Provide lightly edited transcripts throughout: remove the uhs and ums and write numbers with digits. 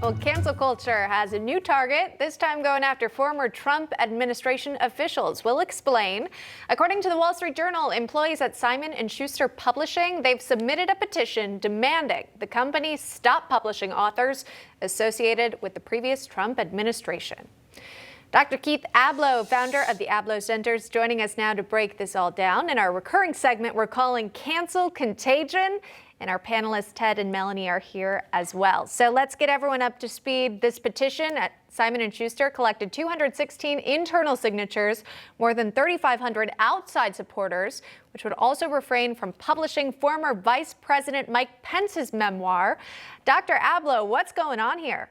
Well, cancel culture has a new target, this time going after former Trump administration officials. We'll explain. According to the Wall Street Journal, employees at Simon & Schuster Publishing, they've submitted a petition demanding the company stop publishing authors associated with the previous Trump administration. Dr. Keith Ablow, founder of the Ablow Center, is joining us now to break this all down. In our recurring segment, we're calling Cancel Contagion. And our panelists, Ted and Melanie, are here as well. So let's get everyone up to speed. This petition at Simon & Schuster collected 216 internal signatures, more than 3,500 outside supporters, which would also refrain from publishing former Vice President Mike Pence's memoir. Dr. Ablow, what's going on here?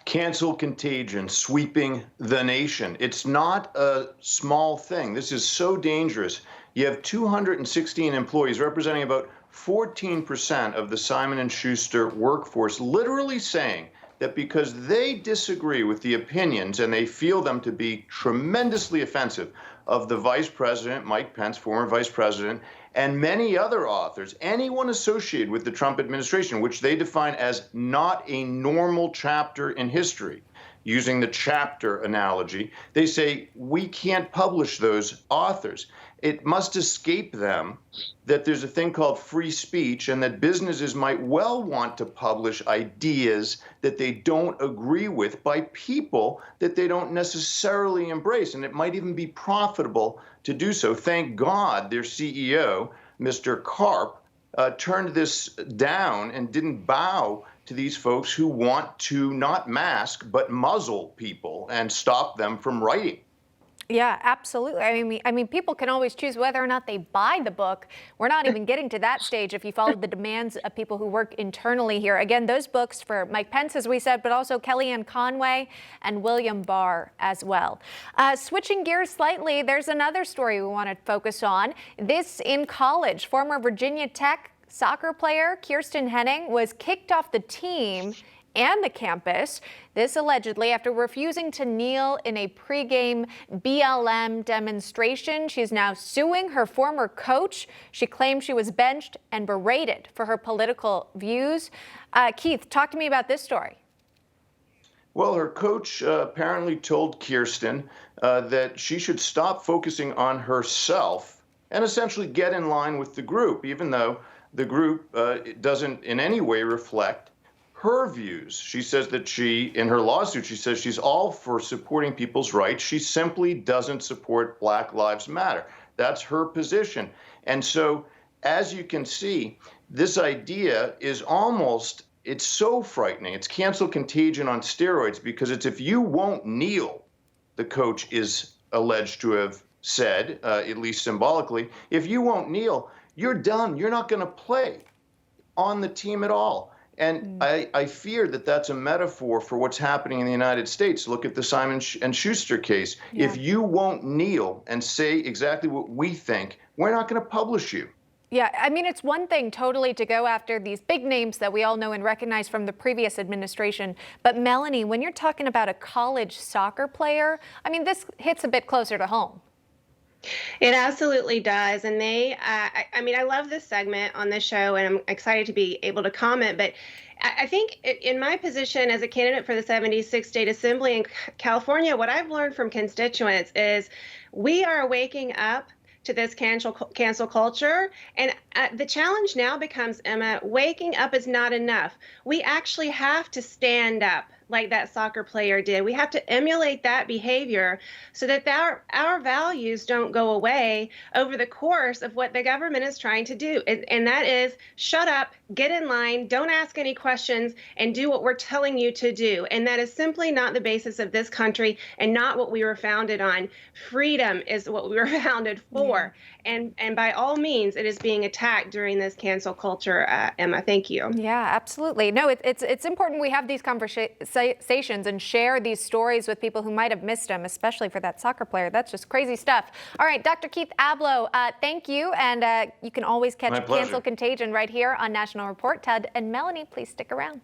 Cancel contagion sweeping the nation. It's not a small thing. This is so dangerous. You have 216 employees representing about 14% of the Simon & Schuster workforce literally saying that because they disagree with the opinions and they feel them to be tremendously offensive of the Vice President, Mike Pence, former Vice President, and many other authors, anyone associated with the Trump administration, which they define as not a normal chapter in history, using the chapter analogy, they say we can't publish those authors. It must escape them that there's a thing called free speech and that businesses might well want to publish ideas that they don't agree with by people that they don't necessarily embrace. And it might even be profitable to do so. Thank God their CEO, Mr. Karp, turned this down and didn't bow to these folks who want to not mask but muzzle people and stop them from writing. Yeah, absolutely. I mean, people can always choose whether or not they buy the book. We're not even getting to that stage if you follow the demands of people who work internally here. Again, those books for Mike Pence, as we said, but also Kellyanne Conway and William Barr as well. Switching gears slightly, there's another story we want to focus on. This in college. Former Virginia Tech soccer player Kirsten Henning was kicked off the team and the campus. This allegedly after refusing to kneel in a pregame BLM demonstration. She's now suing her former coach. She claims she was benched and berated for her political views. Keith, talk to me about this story. Well, her coach apparently told Kirsten that she should stop focusing on herself and essentially get in line with the group, even though the group doesn't in any way reflect her views. She says that in her lawsuit, she says she's all for supporting people's rights. She simply doesn't support Black Lives Matter. That's her position. And so, as you can see, this idea is it's so frightening. It's cancel contagion on steroids because it's if you won't kneel, the coach is alleged to have said, at least symbolically, if you won't kneel, you're done. You're not going to play on the team at all. And I fear that that's a metaphor for what's happening in the United States. Look at the Simon & Schuster case. Yeah. If you won't kneel and say exactly what we think, we're not going to publish you. Yeah, I mean, it's one thing totally to go after these big names that we all know and recognize from the previous administration. But Melanie, when you're talking about a college soccer player, I mean, this hits a bit closer to home. It absolutely does. And I love this segment on this show, and I'm excited to be able to comment. But I think in my position as a candidate for the 76th State Assembly in California, what I've learned from constituents is we are waking up to this cancel culture. And the challenge now becomes, Emma, waking up is not enough. We actually have to stand up like that soccer player did. We have to emulate that behavior so that our values don't go away over the course of what the government is trying to do. And that is shut up, get in line, don't ask any questions, and do what we're telling you to do. And that is simply not the basis of this country and not what we were founded on. Freedom is what we were founded for. Yeah. And by all means, it is being attacked during this cancel culture, Emma. Thank you. Yeah, absolutely. No, it's important we have these conversations and share these stories with people who might have missed them, especially for that soccer player. That's just crazy stuff. All right, Dr. Keith Ablow, thank you. And you can always catch Cancel Contagion right here on National Report. Ted and Melanie, please stick around.